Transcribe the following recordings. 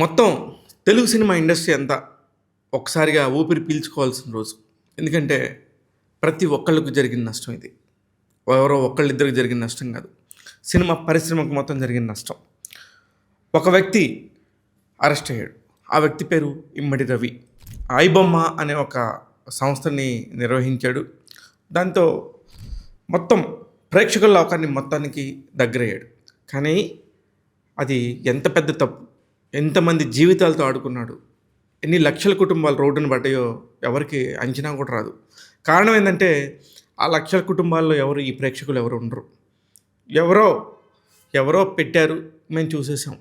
మొత్తం Telugu cinema industry అంతా ఒక్కసారిగా ఊపిరి పీల్చుకోవాల్సిన రోజు. ఎందుకంటే ప్రతి ఒక్కళ్ళకు జరిగిన నష్టం ఇది. ఎవరో ఒకళ్ళిద్దరికి జరిగిన నష్టం కాదు. సినిమా పరిశ్రమకు మొత్తం జరిగిన నష్టం. ఒక వ్యక్తి అరెస్ట్ అయ్యాడు. ఆ వ్యక్తి పేరు ఇమ్మడి రవి. ఐబొమ్మ అనే ఒక సంస్థని నిర్వహించాడు. దాంతో మొత్తం ప్రేక్షకుల లోకాన్ని మొత్తానికి దగ్గరయ్యాడు. కానీ అది ఎంత పెద్ద తప్పు, ఎంతమంది జీవితాలతో ఆడుకున్నాడు, ఎన్ని లక్షల కుటుంబాలు రోడ్డున పడ్డాయో ఎవరికి అంచనా కూడా రాదు. కారణం ఏంటంటే ఆ లక్షల కుటుంబాల్లో ఎవరు ఈ ప్రేక్షకులు ఎవరు ఉండరు. ఎవరో ఎవరో పెట్టారు, మేము చూసేసాం,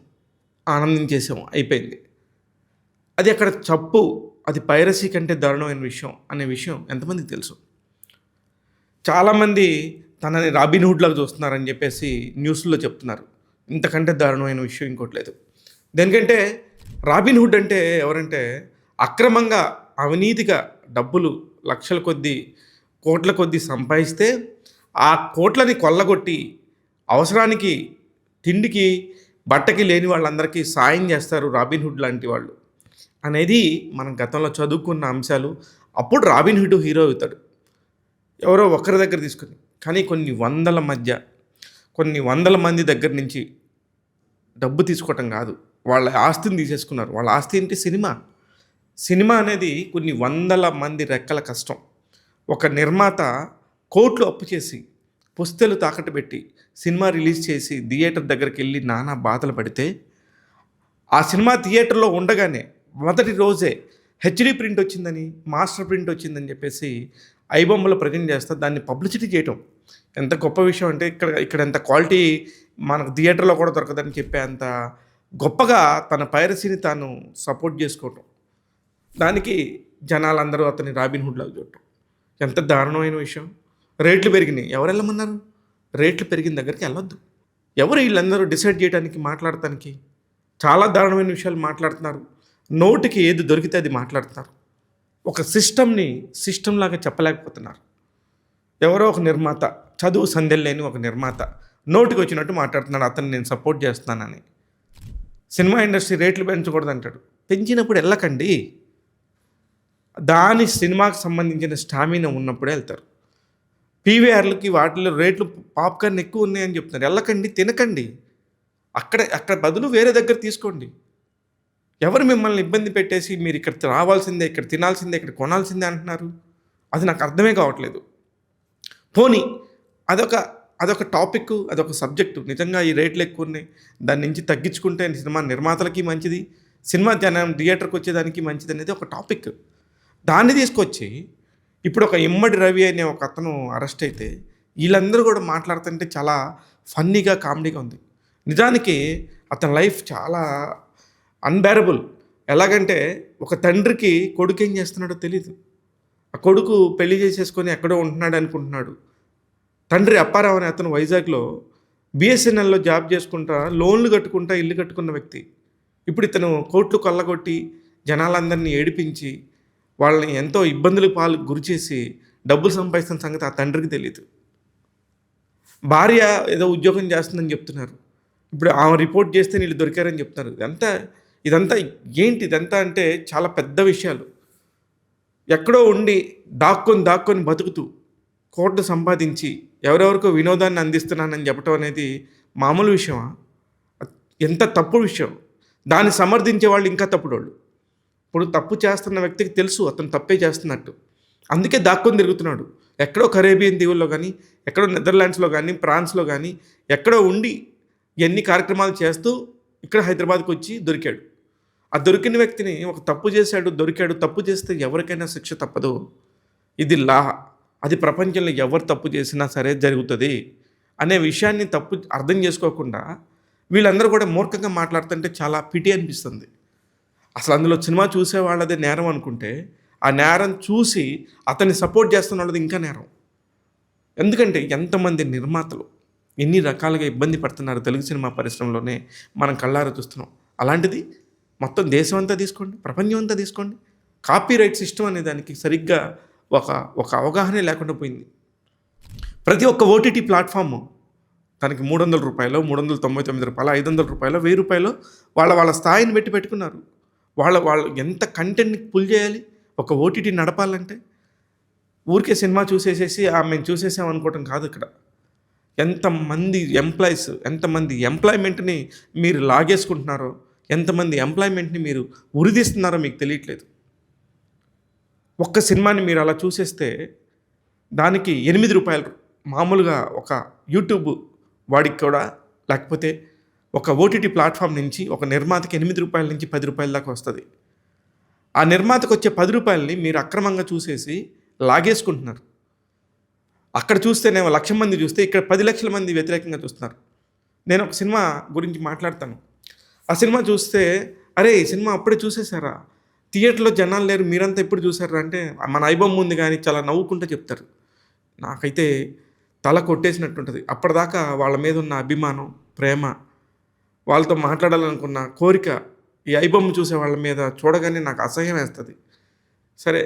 ఆనందించేసాం, అయిపోయింది. అది అక్కడ తప్పు, అది పైరసీ కంటే దారుణమైన విషయం అనే విషయం ఎంతమందికి తెలుసు? చాలామంది తనని రాబిన్హుడ్ లాగా చూస్తున్నారని చెప్పేసి న్యూస్లో చెప్తున్నారు. ఇంతకంటే దారుణమైన విషయం ఇంకోటి లేదు. దేనికంటే రాబిన్హుడ్ అంటే ఎవరంటే అక్రమంగా అవినీతిగా డబ్బులు లక్షల కొద్దీ కోట్ల కొద్దీ సంపాదిస్తే ఆ కోట్లని కొల్లగొట్టి అవసరానికి తిండికి బట్టకి లేని వాళ్ళందరికీ సాయం చేస్తారు రాబిన్హుడ్ లాంటి వాళ్ళు అనేది మనం గతంలో చదువుకున్న అంశాలు. అప్పుడు రాబిన్హుడ్ హీరో అవుతాడు ఎవరో ఒకరి దగ్గర తీసుకుని. కానీ కొన్ని వందల మంది దగ్గర నుంచి డబ్బు తీసుకోవటం కాదు, వాళ్ళ ఆస్తిని తీసేసుకున్నారు. వాళ్ళ ఆస్తి ఏంటి? సినిమా అనేది కొన్ని వందల మంది రెక్కల కష్టం. ఒక నిర్మాత కోట్లు అప్పు చేసి పుస్తలు తాకట్టు పెట్టి సినిమా రిలీజ్ చేసి థియేటర్ దగ్గరికి వెళ్ళి నానా బాధలు పడితే ఆ సినిమా థియేటర్లో ఉండగానే మొదటి రోజే హెచ్డి ప్రింట్ వచ్చిందని, మాస్టర్ ప్రింట్ వచ్చిందని చెప్పేసి ఐబొమ్మలో ప్రజెంట్ చేస్తా దాన్ని పబ్లిసిటీ చేయటం ఎంత గొప్ప విషయం అంటే ఇక్కడ ఎంత క్వాలిటీ మనకు థియేటర్లో కూడా దొరకదని చెప్పే అంత గొప్పగా తన పైరసీని తాను సపోర్ట్ చేసుకోవటం, దానికి జనాలందరూ అతని రాబిన్హుడ్ లాగా చూడటం ఎంత దారుణమైన విషయం. రేట్లు పెరిగినాయి, ఎవరు వెళ్ళమన్నారు? రేట్లు పెరిగిన దగ్గరికి వెళ్ళొద్దు. ఎవరు వీళ్ళందరూ డిసైడ్ చేయడానికి, మాట్లాడటానికి? చాలా దారుణమైన విషయాలు మాట్లాడుతున్నారు. నోటికి ఏది దొరికితే అది మాట్లాడుతున్నారు. ఒక సిస్టమ్ లాగా చెప్పలేకపోతున్నారు. ఎవరో ఒక నిర్మాత, చదువు సంధ్యలు లేని ఒక నిర్మాత నోటికి వచ్చినట్టు మాట్లాడుతున్నాడు, అతన్ని నేను సపోర్ట్ చేస్తున్నానని. సినిమా ఇండస్ట్రీ రేట్లు పెంచకూడదు అంటాడు. పెంచినప్పుడు వెళ్ళకండి, దాని సినిమాకి సంబంధించిన స్టామినా ఉన్నప్పుడే వెళ్తారు. పీవీఆర్లకి వాటిలో రేట్లు పాప్కార్న్ ఎక్కువ ఉన్నాయని చెప్తున్నారు, వెళ్ళకండి, తినకండి. అక్కడ బదులు వేరే దగ్గర తీసుకోండి. ఎవరు మిమ్మల్ని ఇబ్బంది పెట్టేసి మీరు ఇక్కడ రావాల్సిందే, ఇక్కడ తినాల్సిందే, ఇక్కడ కొనాల్సిందే అంటున్నారు? అది నాకు అర్థమే కావట్లేదు. పోనీ అదొక టాపిక్, అదొక సబ్జెక్టు. నిజంగా ఈ రేట్లు ఎక్కువ ఉన్నాయి, దాని నుంచి తగ్గించుకుంటే సినిమా నిర్మాతలకి మంచిది, సినిమా జనం థియేటర్కి వచ్చేదానికి మంచిది అనేది ఒక టాపిక్. దాన్ని తీసుకొచ్చి ఇప్పుడు ఒక ఇమ్మడి రవి అనే ఒక అతను అరెస్ట్ అయితే వీళ్ళందరూ కూడా మాట్లాడుతుంటే చాలా ఫన్నీగా, కామెడీగా ఉంది. నిజానికి అతని లైఫ్ చాలా అన్బేరబుల్. ఎలాగంటే ఒక తండ్రికి కొడుకు ఏం చేస్తున్నాడో తెలీదు. ఆ కొడుకు పెళ్లి చేసేసుకొని ఎక్కడో ఉంటున్నాడు అనుకుంటున్నాడు. తండ్రి అప్పారావు అనే అతను వైజాగ్లో బిఎస్ఎన్ఎల్లో జాబ్ చేసుకుంటా లోన్లు కట్టుకుంటా ఇల్లు కట్టుకున్న వ్యక్తి. ఇప్పుడు ఇతను కోట్లు కొల్లగొట్టి జనాలందరినీ ఏడిపించి వాళ్ళని ఎంతో ఇబ్బందులకు గురి చేసి డబ్బులు సంపాదిస్తున్న సంగతి ఆ తండ్రికి తెలియదు. భార్య ఏదో ఉద్యోగం చేస్తుందని చెప్తున్నారు. ఇప్పుడు ఆమె రిపోర్ట్ చేస్తే వీళ్ళు దొరికారని చెప్తున్నారు. ఇదంతా ఏంటి? ఇదంతా అంటే చాలా పెద్ద విషయాలు. ఎక్కడో ఉండి దాక్కొని బతుకుతూ కోట్లు సంపాదించి ఎవరెవరికో వినోదాన్ని అందిస్తున్నానని చెప్పడం అనేది మామూలు విషయమా? ఎంత తప్పుడు విషయం. దాన్ని సమర్థించే వాళ్ళు ఇంకా తప్పుడు వాళ్ళు. ఇప్పుడు తప్పు చేస్తున్న వ్యక్తికి తెలుసు అతను తప్పే చేస్తున్నట్టు, అందుకే దాక్కొని తిరుగుతున్నాడు. ఎక్కడో కరేబియన్ దీవుల్లో కానీ, ఎక్కడో నెదర్లాండ్స్లో కానీ, ఫ్రాన్స్లో కానీ ఎక్కడో ఉండి ఎన్ని కార్యక్రమాలు చేస్తూ ఇక్కడ హైదరాబాద్కి వచ్చి దొరికాడు. ఆ దొరికిన వ్యక్తిని ఒక తప్పు చేశాడు, దొరికాడు. తప్పు చేస్తే ఎవరికైనా శిక్ష తప్పదు. ఇది లా. అది ప్రపంచంలో ఎవరు తప్పు చేసినా సరే జరుగుతుంది అనే విషయాన్ని అర్థం చేసుకోకుండా వీళ్ళందరూ కూడా మూర్ఖంగా మాట్లాడుతుంటే చాలా పిటి అనిపిస్తుంది. అసలు అందులో సినిమా చూసే వాళ్ళదే నేరం అనుకుంటే ఆ నేరం చూసి అతన్ని సపోర్ట్ చేస్తున్న వాళ్ళది ఇంకా నేరం. ఎందుకంటే ఎంతమంది నిర్మాతలు ఎన్ని రకాలుగా ఇబ్బంది పడుతున్నారు తెలుగు సినిమా పరిశ్రమలోనే మనం కళ్ళారా చూస్తున్నాం. అలాంటిది మొత్తం దేశం అంతా తీసుకోండి, ప్రపంచం అంతా తీసుకోండి, కాపీరైట్ సిస్టమ్ అనే దానికి సరిగ్గా ఒక అవగాహనే లేకుండా పోయింది. ప్రతి ఒక్క ఓటీటీ ప్లాట్ఫామ్ తనకి రూ. 300, రూ. 399, రూ. 500, రూ. 1000 వాళ్ళ స్థాయిని పెట్టుకున్నారు. వాళ్ళు ఎంత కంటెంట్‌ని పుల్ చేయాలి ఒక ఓటీటీ నడపాలంటే. ఊరికే సినిమా చూసేసేసి మేము చూసేసాం అనుకోవటం కాదు ఇక్కడ. ఎంతమంది ఎంప్లాయ్‌మెంట్‌ని మీరు లాగేసుకుంటున్నారో, ఎంతమంది ఎంప్లాయ్‌మెంట్‌ని మీరు ఉరిదీస్తున్నారో మీకు తెలియట్లేదు. ఒక్క సినిమాని మీరు అలా చూసేస్తే దానికి రూ. 8 మామూలుగా ఒక యూట్యూబ్ వాడికి కూడా, లేకపోతే ఒక ఓటీటీ ప్లాట్‌ఫామ్ నుంచి ఒక నిర్మాతకి రూ. 8 నుంచి రూ. 10 దాకా వస్తది. ఆ నిర్మాతకు వచ్చే రూ. 10ని మీరు అక్రమంగా చూసేసి లాగేసుకుంటున్నారు. అక్కడ చూస్తేనేమో 1,00,000 మంది చూస్తే ఇక్కడ 10 లక్షల మంది వ్యతిరేకంగా చూస్తున్నారు. నేను ఒక సినిమా గురించి మాట్లాడతాను. ఆ సినిమా చూస్తే, "అరే! ఈ సినిమా అప్పుడే చూసేసారా? థియేటర్‌లో జనాలు లేరు, మీరంతా ఎప్పుడు చూసారా?" అంటే మన ఐబొమ్మ ఉంది కానీ చాలా నవ్వుకుంటూ చెప్తారు. నాకైతే తల కొట్టేసినట్టుంటది. అప్పటిదాకా వాళ్ళ మీద ఉన్న అభిమానం, ప్రేమ, వాళ్ళతో మాట్లాడాలనుకున్న కోరిక ఈ ఐబొమ్మ చూసే వాళ్ళ మీద చూడగానే నాకు అసహ్యం వేస్తది. సరే,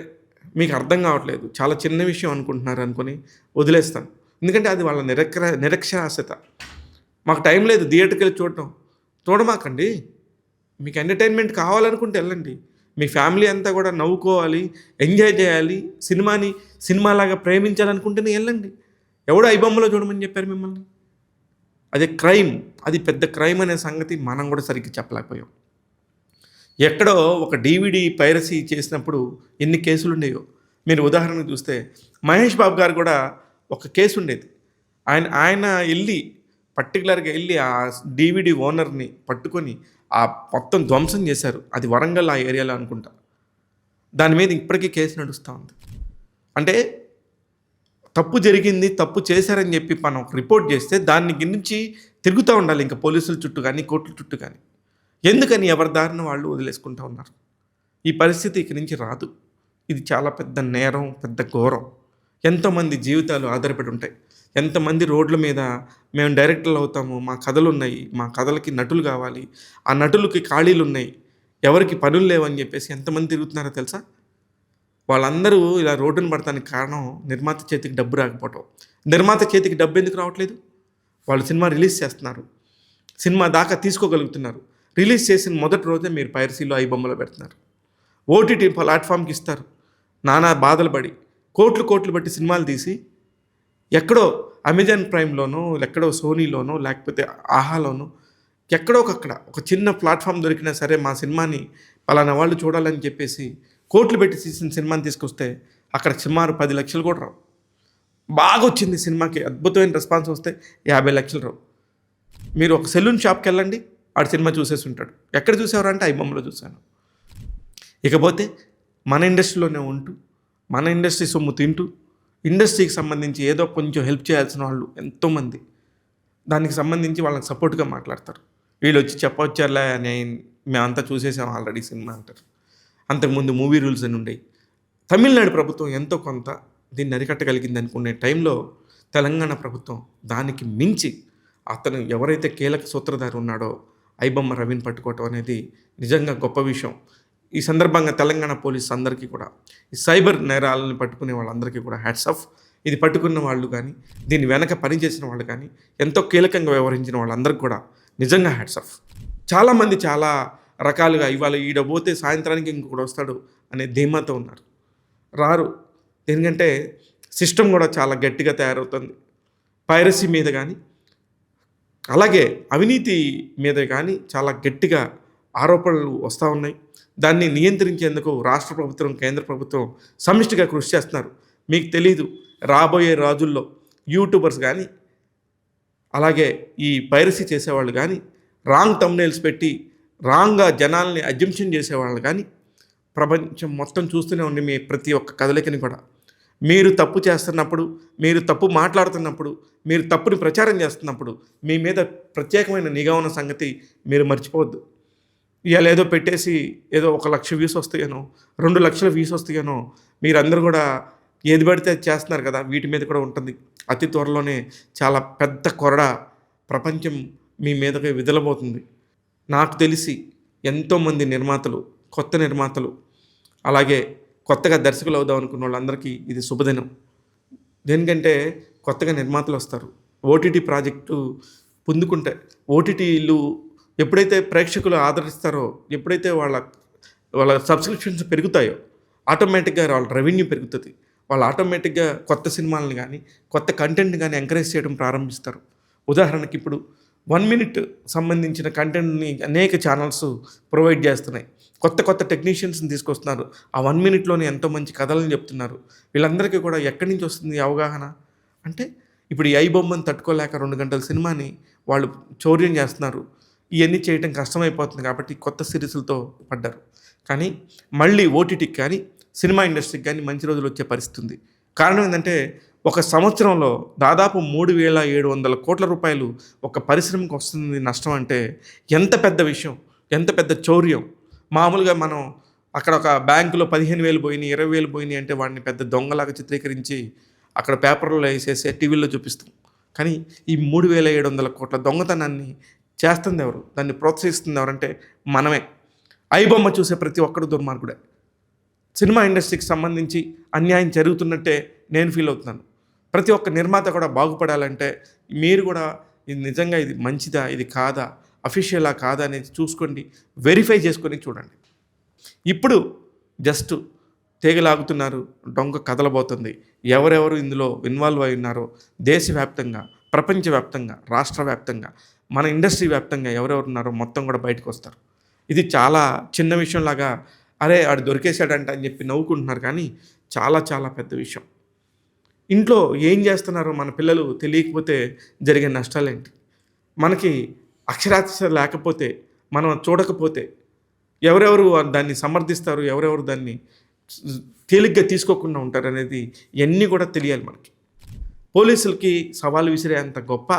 మీకు అర్థం కావట్లేదు, చాలా చిన్న విషయం అనుకుంటున్నారు అనుకుని వదిలేస్తాను. ఎందుకంటే అది వాళ్ళ నిరక్షరాస్యత. మాకు టైం లేదు థియేటర్‌కి వెళ్ళి చూడటం. చూడమాకండి. మీకు ఎంటర్టైన్మెంట్ కావాలనుకుంటే వెళ్ళండి. మీ ఫ్యామిలీ అంతా కూడా నవ్వుకోవాలి, ఎంజాయ్ చేయాలి, సినిమాలాగా ప్రేమించాలనుకుంటేనే వెళ్ళండి. ఎవడో ఐబొమ్మలో చూడమని చెప్పారు మిమ్మల్ని? అది క్రైమ్. అది పెద్ద క్రైమ్ అనే సంగతి మనం కూడా సరిగ్గా చెప్పలేకపోయాం. ఎక్కడో ఒక డీవీడీ పైరసీ చేసినప్పుడు ఎన్ని కేసులు ఉండేవో మీరు ఉదాహరణకు చూస్తే, మహేష్ బాబు గారు కూడా ఒక కేసు ఉండేది. ఆయన పర్టికులర్గా వెళ్ళి ఆ డీవీడీ ఓనర్ని పట్టుకొని ఆ మొత్తం ధ్వంసం చేశారు. అది వరంగల్ ఆ ఏరియాలో అనుకుంటా. దాని మీద ఇప్పటికీ కేసు నడుస్తూ ఉంది. అంటే తప్పు జరిగింది, తప్పు చేశారని చెప్పి మనం రిపోర్ట్ చేస్తే దాన్ని గురించి తిరుగుతూ ఉండాలి ఇంకా పోలీసుల చుట్టూ కానీ, కోర్టుల చుట్టూ కానీ. ఎందుకని ఎవరి దారిన వాళ్ళు వదిలేసుకుంటూ ఉన్నారు? ఈ పరిస్థితి ఇక్కడి నుంచి రాదు. ఇది చాలా పెద్ద నేరం, పెద్ద ఘోరం. ఎంతోమంది జీవితాలు ఆధారపడి ఉంటాయి. ఎంతమంది రోడ్ల మీద మేము డైరెక్టర్లు అవుతాము, మా కథలు ఉన్నాయి, మా కథలకి నటులు కావాలి, ఆ నటులకి ఖాళీలు ఉన్నాయి, ఎవరికి పనులు లేవని చెప్పేసి ఎంతమంది తిరుగుతున్నారో తెలుసా? వాళ్ళందరూ ఇలా రోడ్డున పడటానికి కారణం నిర్మాత చేతికి డబ్బు రాకపోవటం. నిర్మాత చేతికి డబ్బు ఎందుకు రావట్లేదు? వాళ్ళు సినిమా రిలీజ్ చేస్తున్నారు, సినిమా దాకా తీసుకోగలుగుతున్నారు. రిలీజ్ చేసిన మొదటి రోజే మీరు పైరసీలో ఐబొమ్మలో పెడుతున్నారు. ఓటీటీ ప్లాట్ఫామ్కి ఇస్తారు. నానా బాధలు పడి కోట్లు బట్టి సినిమాలు తీసి ఎక్కడో అమెజాన్ ప్రైమ్లోనో, ఎక్కడో సోనీలోనో, లేకపోతే ఆహాలోనో ఎక్కడోకక్కడ ఒక చిన్న ప్లాట్ఫామ్ దొరికినా సరే మా సినిమాని పలానా వాళ్ళు చూడాలని చెప్పేసి కోట్లు పెట్టి తీసిన సినిమాని తీసుకొస్తే అక్కడ సుమారు 10 లక్షలు కూడా రావు. బాగా వచ్చింది సినిమాకి, అద్భుతమైన రెస్పాన్స్ వస్తే 50 లక్షలు రావు. మీరు ఒక సెలూన్ షాప్కి వెళ్ళండి, ఆడు సినిమా చూసేసి ఉంటాడు. ఎక్కడ చూసేవారంటే ఐబొమ్మలో చూశాను. ఇకపోతే మన ఇండస్ట్రీలోనే ఉంటూ, మన ఇండస్ట్రీ సొమ్ము తింటూ, ఇండస్ట్రీకి సంబంధించి ఏదో కొంచెం హెల్ప్ చేయాల్సిన వాళ్ళు ఎంతోమంది దానికి సంబంధించి వాళ్ళకి సపోర్ట్గా మాట్లాడతారు. వీళ్ళు వచ్చి చెప్పవచ్చారులే, మేమంతా చూసేసాం ఆల్రెడీ సినిమా అంటారు. అంతకుముందు మూవీ రూల్స్ అని ఉండేవి. తమిళనాడు ప్రభుత్వం ఎంతో కొంత దీన్ని అరికట్టగలిగింది అనుకునే టైంలో తెలంగాణ ప్రభుత్వం దానికి మించి అతను ఎవరైతే కీలక సూత్రధారి ఉన్నాడో ఐబొమ్మ రవిని పట్టుకోవటం అనేది నిజంగా గొప్ప విషయం. ఈ సందర్భంగా తెలంగాణ పోలీస్ అందరికీ కూడా, ఈ సైబర్ నేరాలను పట్టుకునే వాళ్ళందరికీ కూడా హ్యాట్స్ ఆఫ్. ఇది పట్టుకున్న వాళ్ళు కానీ, దీని వెనక పనిచేసిన వాళ్ళు కానీ, ఎంతో కీలకంగా వ్యవహరించిన వాళ్ళందరికీ కూడా నిజంగా హ్యాట్స్ ఆఫ్. చాలామంది చాలా రకాలుగా ఇవాళ ఈడ పోతే సాయంత్రానికి ఇంకొకటి వస్తాడు అనే ధీమాతో ఉన్నారు. రారు. ఎందుకంటే సిస్టమ్ కూడా చాలా గట్టిగా తయారవుతుంది. పైరసీ మీద కానీ, అలాగే అవినీతి మీద కానీ చాలా గట్టిగా ఆరోపణలు వస్తూ ఉన్నాయి. దాన్ని నియంత్రించేందుకు రాష్ట్ర ప్రభుత్వం, కేంద్ర ప్రభుత్వం సమిష్టిగా కృషి చేస్తున్నారు. మీకు తెలీదు, రాబోయే రోజుల్లో యూట్యూబర్స్ కానీ, అలాగే ఈ పైరసీ చేసేవాళ్ళు కానీ, రాంగ్ థంబ్నెయిల్స్ పెట్టి రాంగ్గా జనాల్ని అజంప్షన్ చేసేవాళ్ళు కానీ, ప్రపంచం మొత్తం చూస్తూనే ఉండి మీ ప్రతి ఒక్క కదలికని కూడా, మీరు తప్పు చేస్తున్నప్పుడు, మీరు తప్పు మాట్లాడుతున్నప్పుడు, మీరు తప్పుని ప్రచారం చేస్తున్నప్పుడు మీ మీద ప్రత్యేకమైన నిఘా ఉన్న సంగతి మీరు మర్చిపోవద్దు. ఇవాళ ఏదో పెట్టేసి ఏదో 1,00,000 వ్యూస్ వస్తాయనో, 2 లక్షల వ్యూస్ వస్తాయనో మీరందరూ కూడా ఏది పడితే అది చేస్తున్నారు కదా, వీటి మీద కూడా ఉంటుంది. అతి త్వరలోనే చాలా పెద్ద కొరడా ప్రపంచం మీ మీదకి విదలబోతుంది. నాకు తెలిసి ఎంతోమంది నిర్మాతలు, కొత్త నిర్మాతలు, అలాగే కొత్తగా దర్శకులు అవుదాం అనుకున్న వాళ్ళందరికీ ఇది శుభదినం. దేనికంటే కొత్తగా నిర్మాతలు వస్తారు, ఓటీటీ ప్రాజెక్టు పుంజుకుంటాయి. ఓటీటీలు ఎప్పుడైతే ప్రేక్షకులు ఆదరిస్తారో, ఎప్పుడైతే వాళ్ళ వాళ్ళ సబ్స్క్రిప్షన్స్ పెరుగుతాయో ఆటోమేటిక్‌గా వాళ్ళ రెవెన్యూ పెరుగుతది. వాళ్ళు ఆటోమేటిక్‌గా కొత్త సినిమాలను గానీ, కొత్త కంటెంట్‌ని గానీ ఎంకరేజ్ చేయడం ప్రారంభిస్తారు. ఉదాహరణకి ఇప్పుడు 1 మినిట్ సంబంధించిన కంటెంట్‌ని అనేక ఛానల్స్ ప్రొవైడ్ చేస్తున్నాయి. కొత్త కొత్త టెక్నీషియన్స్‌ని తీసుకొస్తున్నారు. ఆ 1 మినిట్‌లోనే ఎంతో మంచి కథలను చెప్తున్నారు. వీళ్ళందరికీ కూడా ఎక్కడి నుంచి వస్తుంది ఈ అవగాహన? అంటే ఇప్పుడు ఈ ఐబొమ్మని తట్టుకోలేక 2 గంటల సినిమాని వాళ్ళు చౌర్యం చేస్తున్నారు. ఇయన్నీ చేయటం కష్టమైపోతుంది కాబట్టి కొత్త సీరీసులతో పడ్డారు. కానీ మళ్ళీ ఓటీటీకి కానీ, సినిమా ఇండస్ట్రీకి కానీ మంచి రోజులు వచ్చే పరిస్థితి ఉంది. కారణం ఏందంటే ఒక సంవత్సరంలో దాదాపు 3,700 కోట్ల రూపాయలు ఒక పరిశ్రమకు వస్తుంది నష్టం అంటే ఎంత పెద్ద విషయం, ఎంత పెద్ద చౌర్యం. మామూలుగా మనం అక్కడ ఒక బ్యాంకులో 15,000 పోయినాయి, 20,000 పోయినాయి అంటే వాడిని పెద్ద దొంగలాగా చిత్రీకరించి అక్కడ పేపర్‌లో ఏసేసి టీవీల్లో చూపిస్తాం. కానీ ఈ 3,700 కోట్ల దొంగతనాన్ని చేస్తుంది ఎవరు? దాన్ని ప్రోత్సహిస్తుంది ఎవరంటే మనమే. ఐబొమ్మ చూసే ప్రతి ఒక్కడు దుర్మార్గుడే. సినిమా ఇండస్ట్రీకి సంబంధించి అన్యాయం జరుగుతున్నట్టే నేను ఫీల్ అవుతున్నాను. ప్రతి ఒక్క నిర్మాత కూడా బాగుపడాలంటే మీరు కూడా ఇది నిజంగా ఇది మంచిదా, ఇది కాదా, అఫీషియలా కాదా అనేది చూసుకోండి, వెరిఫై చేసుకొని చూడండి. ఇప్పుడు జస్ట్ తీగలాగుతున్నారు, డొంక కదలబోతుంది. ఎవరెవరు ఇందులో ఇన్వాల్వ్ అయి ఉన్నారో దేశవ్యాప్తంగా, ప్రపంచవ్యాప్తంగా, రాష్ట్ర వ్యాప్తంగా, మన ఇండస్ట్రీ వ్యాప్తంగా ఎవరెవరు ఉన్నారో మొత్తం కూడా బయటకు వస్తారు. ఇది చాలా చిన్న విషయంలాగా అరే ఆడు దొరికేశాడంట అని చెప్పి నవ్వుకుంటున్నారు, కానీ చాలా చాలా పెద్ద విషయం. ఇంట్లో ఏం చేస్తున్నారో మన పిల్లలు తెలియకపోతే జరిగే నష్టాలేంటి? మనకి అక్షరాస్యత లేకపోతే, మనం చూడకపోతే ఎవరెవరు దాన్ని సమర్థిస్తారు, ఎవరెవరు దాన్ని తేలిగ్గా తీసుకోకుండా ఉంటారనేది ఇవన్నీ కూడా తెలియాలి మనకి. పోలీసులకి సవాలు విసిరే అంత గొప్ప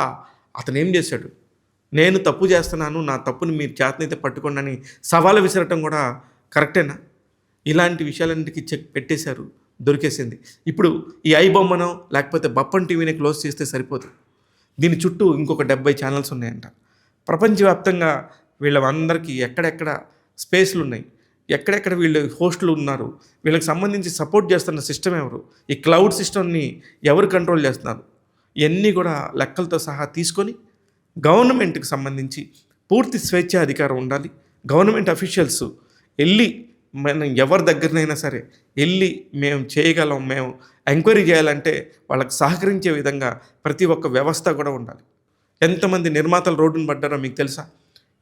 అతను ఏం చేశాడు? నేను తప్పు చేస్తున్నాను, నా తప్పుని మీరు చేతనైతే పట్టుకోండి అని సవాలు విసరటం కూడా కరెక్టేనా? ఇలాంటి విషయాలన్నిటికీ చెక్ పెట్టేశారు, దొరికేసింది. ఇప్పుడు ఈ ఐబొమ్మనో లేకపోతే బప్పన్ టీవీని క్లోజ్ చేస్తే సరిపోదు. దీని చుట్టూ ఇంకొక 70 ఛానల్స్ ఉన్నాయంట. ప్రపంచవ్యాప్తంగా వీళ్ళందరికీ ఎక్కడెక్కడ స్పేస్లు ఉన్నాయి, ఎక్కడెక్కడ వీళ్ళు హోస్టులు ఉన్నారు, వీళ్ళకి సంబంధించి సపోర్ట్ చేస్తున్న సిస్టమ్ ఎవరు, ఈ క్లౌడ్ సిస్టమ్ని ఎవరు కంట్రోల్ చేస్తున్నారు, ఇవన్నీ కూడా లెక్కలతో సహా తీసుకొని గవర్నమెంట్కి సంబంధించి పూర్తి స్వేచ్ఛ అధికారం ఉండాలి. గవర్నమెంట్ అఫీషియల్స్ వెళ్ళి మనం ఎవరి దగ్గరనైనా సరే వెళ్ళి మేము చేయగలం, మేము ఎంక్వైరీ చేయాలంటే వాళ్ళకి సహకరించే విధంగా ప్రతి ఒక్క వ్యవస్థ కూడా ఉండాలి. ఎంతమంది నిర్మాతలు రోడ్డున పడ్డారో మీకు తెలుసా?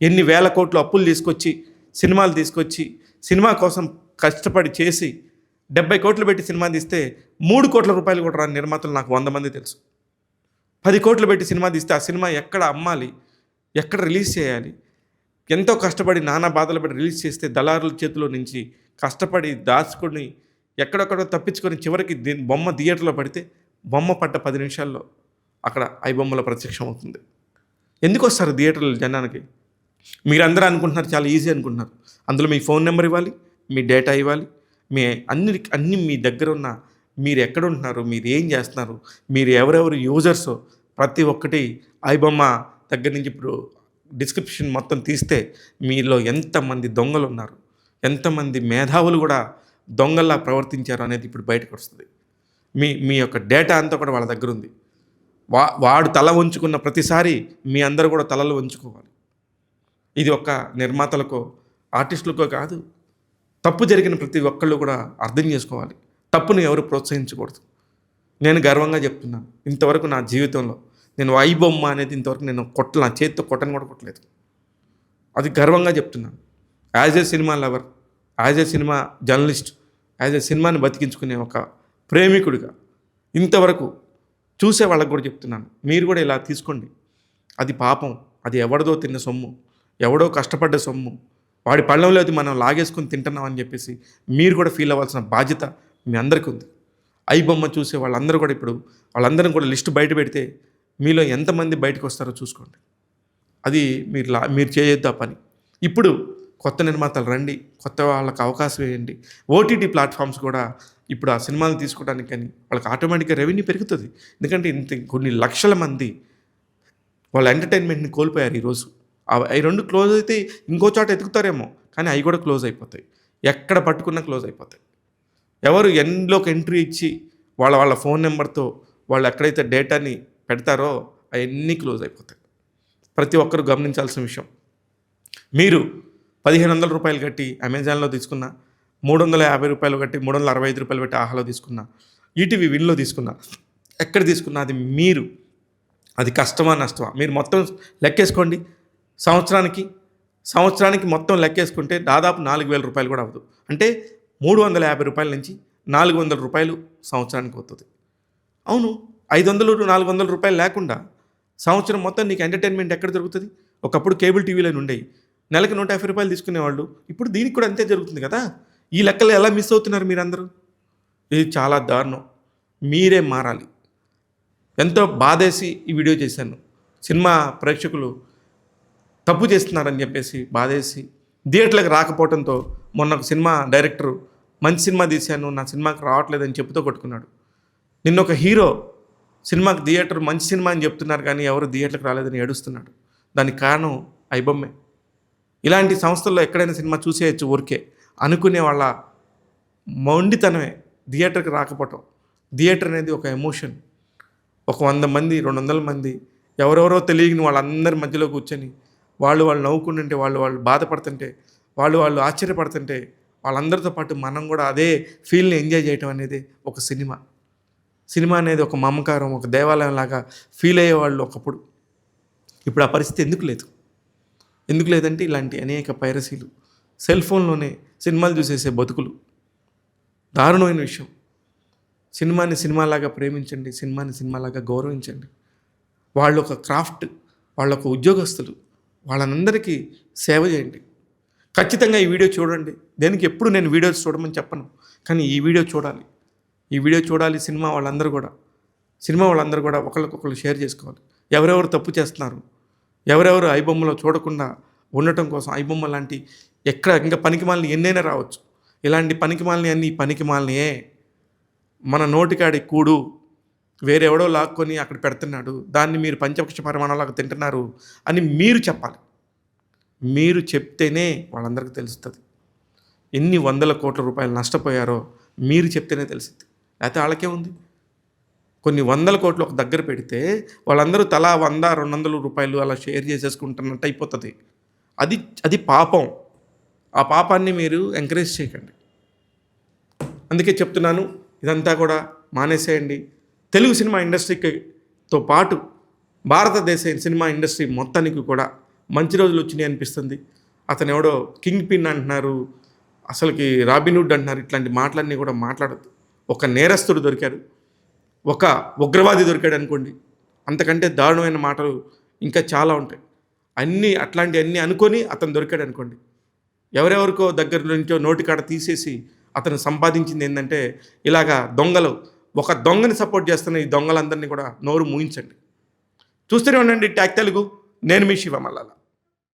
ఎన్ని వేల కోట్లు అప్పులు తీసుకొచ్చి సినిమాలు తీసుకొచ్చి సినిమా కోసం కష్టపడి చేసి 70 కోట్లు పెట్టి సినిమా తీస్తే 3 కోట్ల రూపాయలు కూడా రాని నిర్మాతలు నాకు 100 మంది తెలుసు. 10 కోట్లు పెట్టి సినిమా తీస్తే ఆ సినిమా ఎక్కడ అమ్మాలి, ఎక్కడ రిలీజ్ చేయాలి, ఎంతో కష్టపడి నానా బాధలు పడి రిలీజ్ చేస్తే దళారుల చేతిలో నుంచి కష్టపడి దాచుకొని ఎక్కడెక్కడో తప్పించుకొని చివరికి బొమ్మ థియేటర్లో పడితే బొమ్మ పడ్డ 10 నిమిషాల్లో అక్కడ ఐబొమ్మలో ప్రత్యక్షం అవుతుంది. ఎందుకు వస్తారు థియేటర్లు జనానికి? మీరందరూ అనుకుంటున్నారు చాలా ఈజీ అనుకుంటున్నారు. అందులో మీ ఫోన్ నెంబర్ ఇవ్వాలి, మీ డేటా ఇవ్వాలి, మీ అన్ని మీ దగ్గర ఉన్న మీరు ఎక్కడ ఉంటున్నారు, మీరు ఏం చేస్తున్నారు, మీరు ఎవరెవరు యూజర్సో ప్రతి ఒక్కటి ఐబొమ్మ దగ్గర నుంచి ఇప్పుడు డిస్క్రిప్షన్ మొత్తం తీస్తే మీలో ఎంతమంది దొంగలు ఉన్నారు, ఎంతమంది మేధావులు కూడా దొంగల్లా ప్రవర్తించారు అనేది ఇప్పుడు బయటకు వస్తుంది. మీ యొక్క డేటా అంతా కూడా వాళ్ళ దగ్గర ఉంది. వాడు తల వంచుకున్న ప్రతిసారి మీ అందరూ కూడా తలలు వంచుకోవాలి. ఇది ఒక్క నిర్మాతలకో ఆర్టిస్టులకో కాదు, తప్పు జరిగిన ప్రతి ఒక్కళ్ళు కూడా అర్థం చేసుకోవాలి. తప్పును ఎవరు ప్రోత్సహించకూడదు. నేను గర్వంగా చెప్తున్నాను, ఇంతవరకు నా జీవితంలో నేను ఐబొమ్మ అనేది ఇంతవరకు నేను నా చేతితో కొట్టను కూడా కొట్టలేదు. అది గర్వంగా చెప్తున్నాను. As a cinema lover, as a cinema journalist, as a సినిమాని బతికించుకునే ఒక ప్రేమికుడిగా ఇంతవరకు చూసే వాళ్ళకు కూడా చెప్తున్నాను, మీరు కూడా ఇలా తీసుకోండి. అది పాపం, అది ఎవరిదో తిన్న సొమ్ము, ఎవడో కష్టపడ్డ సొమ్ము, వాడి పళ్ళంలో అది మనం లాగేసుకొని తింటున్నాం అని చెప్పేసి మీరు కూడా ఫీల్ అవ్వాల్సిన బాధ్యత మీ అందరికీ ఉంది. ఐబొమ్మ చూసే వాళ్ళందరూ కూడా ఇప్పుడు వాళ్ళందరం కూడా లిస్టు బయట పెడితే మీలో ఎంతమంది బయటకు వస్తారో చూసుకోండి. అది మీరు చేయొద్దు ఆ పని. ఇప్పుడు కొత్త నిర్మాతలు రండి, కొత్త వాళ్ళకి అవకాశం వేయండి. ఓటీటీ ప్లాట్ఫామ్స్ కూడా ఇప్పుడు ఆ సినిమాలు తీసుకోవడానికి కానీ వాళ్ళకి ఆటోమేటిక్గా రెవెన్యూ పెరుగుతుంది. ఎందుకంటే కొన్ని లక్షల మంది వాళ్ళ ఎంటర్టైన్మెంట్ని కోల్పోయారు ఈరోజు. అవి 2 క్లోజ్ అయితే ఇంకో చోట ఎతుకుతారేమో, కానీ అవి కూడా క్లోజ్ అయిపోతాయి. ఎక్కడ పట్టుకున్నా క్లోజ్ అయిపోతాయి. ఎవరు ఎండ్లోకి ఎంట్రీ ఇచ్చి వాళ్ళ ఫోన్ నెంబర్తో వాళ్ళు ఎక్కడైతే డేటాని పెడతారో అవన్నీ క్లోజ్ అయిపోతాయి. ప్రతి ఒక్కరు గమనించాల్సిన విషయం. మీరు 1500 రూపాయలు కట్టి అమెజాన్లో తీసుకున్న, 350 రూపాయలు కట్టి 365 రూపాయలు పెట్టి ఆహాలో తీసుకున్న, ఈటీవీ విన్లో తీసుకున్న, ఎక్కడ తీసుకున్నా అది మీరు, అది కష్టమా నష్టమా మీరు మొత్తం లెక్కేసుకోండి. సంవత్సరానికి మొత్తం లెక్కేసుకుంటే దాదాపు 4000 రూపాయలు కూడా అవ్వదు. అంటే 350 రూపాయల నుంచి 400 రూపాయలు సంవత్సరానికి అవుతుంది. అవును, 500 400 రూపాయలు లేకుండా సంవత్సరం మొత్తం నీకు ఎంటర్టైన్మెంట్ ఎక్కడ దొరుకుతుంది? ఒకప్పుడు కేబుల్ టీవీలోనే ఉండేవి, నెలకు 150 రూపాయలు తీసుకునేవాళ్ళు. ఇప్పుడు దీనికి కూడా అంతే జరుగుతుంది కదా. ఈ లెక్కలు ఎలా మిస్ అవుతున్నారు మీరందరూ? ఇది చాలా దారుణం. మీరే మారాలి. ఎంతో బాధేసి ఈ వీడియో చేశాను. సినిమా ప్రేక్షకులు తప్పు చేస్తున్నారని చెప్పేసి బాధేసి థియేటర్లకు రాకపోవడంతో మొన్న ఒక సినిమా డైరెక్టరు మంచి సినిమా తీశాను, నా సినిమాకి రావట్లేదని చెప్పుతో కొట్టుకున్నాడు. నిన్న ఒక హీరో సినిమాకి థియేటర్ మంచి సినిమా అని చెప్తున్నారు కానీ ఎవరు థియేటర్కి రాలేదని ఏడుస్తున్నాడు. దానికి కారణం ఐబొమ్మే. ఇలాంటి సంస్థల్లో ఎక్కడైనా సినిమా చూసేయచ్చు ఊరికే అనుకునే వాళ్ళ మొండితనమే థియేటర్కి రాకపోవటం. థియేటర్ అనేది ఒక ఎమోషన్. ఒక 100 మంది 200 మంది ఎవరెవరో తెలియని వాళ్ళందరి మధ్యలో కూర్చొని వాళ్ళు నవ్వుకుంటుంటే, వాళ్ళు బాధపడుతుంటే, వాళ్ళు ఆశ్చర్యపడుతుంటే, వాళ్ళందరితో పాటు మనం కూడా అదే ఫీల్ని ఎంజాయ్ చేయటం అనేది ఒక సినిమా అనేది ఒక మమకారం, ఒక దేవాలయం లాగా ఫీల్ అయ్యేవాళ్ళు ఒకప్పుడు. ఇప్పుడు ఆ పరిస్థితి ఎందుకు లేదంటే ఇలాంటి అనేక పైరసీలు, సెల్ ఫోన్లోనే సినిమాలు చూసేసే బతుకులు. దారుణమైన విషయం. సినిమాని సినిమాలాగా ప్రేమించండి, సినిమాని సినిమాలాగా గౌరవించండి. వాళ్ళు ఒక క్రాఫ్ట్, వాళ్ళు ఒక ఉద్యోగస్తులు, వాళ్ళందరికీ సేవ చేయండి. ఖచ్చితంగా ఈ వీడియో చూడండి. దేనికి ఎప్పుడు నేను వీడియోస్ చూడమని చెప్పను, కానీ ఈ వీడియో చూడాలి. సినిమా వాళ్ళందరూ కూడా ఒకరికొకరు షేర్ చేసుకోవాలి. ఎవరెవరు తప్పు చేస్తున్నారు, ఎవరెవరు ఐబొమ్మలో చూడకుండా ఉండటం కోసం, ఐబొమ్మ లాంటి ఎక్కడ ఇంకా పనికిమాలిని ఎన్నైనా రావచ్చు. ఇలాంటి పనికిమాలిని అన్ని పనికిమాలినయే. మన నోటికాడి కూడు వేరెవడో లాక్కొని అక్కడ పెడుతున్నాడు, దాన్ని మీరు పంచపక్ష పరిమాణంలాగా తింటున్నారు అని మీరు చెప్పాలి. మీరు చెప్తేనే వాళ్ళందరికీ తెలుస్తుంది. ఎన్ని 100 కోట్ల రూపాయలు నష్టపోయారో మీరు చెప్తేనే తెలుస్తుంది. లేకపోతే వాళ్ళకే ఉంది. కొన్ని 100 కోట్లు ఒక దగ్గర పెడితే వాళ్ళందరూ తలా 100-200 రూపాయలు అలా షేర్ చేసేసుకుంటున్నట్టు అయిపోతుంది. అది పాపం. ఆ పాపాన్ని మీరు ఎంకరేజ్ చేయకండి. అందుకే చెప్తున్నాను, ఇదంతా కూడా మానేసేయండి. తెలుగు సినిమా ఇండస్ట్రీతో పాటు భారతదేశ సినిమా ఇండస్ట్రీ మొత్తానికి కూడా మంచి రోజులు వచ్చినాయి అనిపిస్తుంది. అతను ఎవడో కింగ్ పిన్ అంటున్నారు, అసలుకి రాబిన్హుడ్ అంటున్నారు. ఇట్లాంటి మాటలన్నీ కూడా మాట్లాడద్దు. ఒక నేరస్తుడు దొరికాడు, ఒక ఉగ్రవాది దొరికాడు అనుకోండి, అంతకంటే దారుణమైన మాటలు ఇంకా చాలా ఉంటాయి. అట్లాంటివన్నీ అనుకొని అతను దొరికాడు అనుకోండి, ఎవరెవరికో దగ్గర నుంచో నోటికాడ తీసేసి అతను సంపాదించింది ఏంటంటే ఇలాగా ఒక దొంగని సపోర్ట్ చేస్తున్న ఈ దొంగలందరినీ కూడా నోరు మూయించండి. చూస్తూనే ఉండండి ట్యాగ్ తెలుగు. నేను మీ శివ మల్లాల.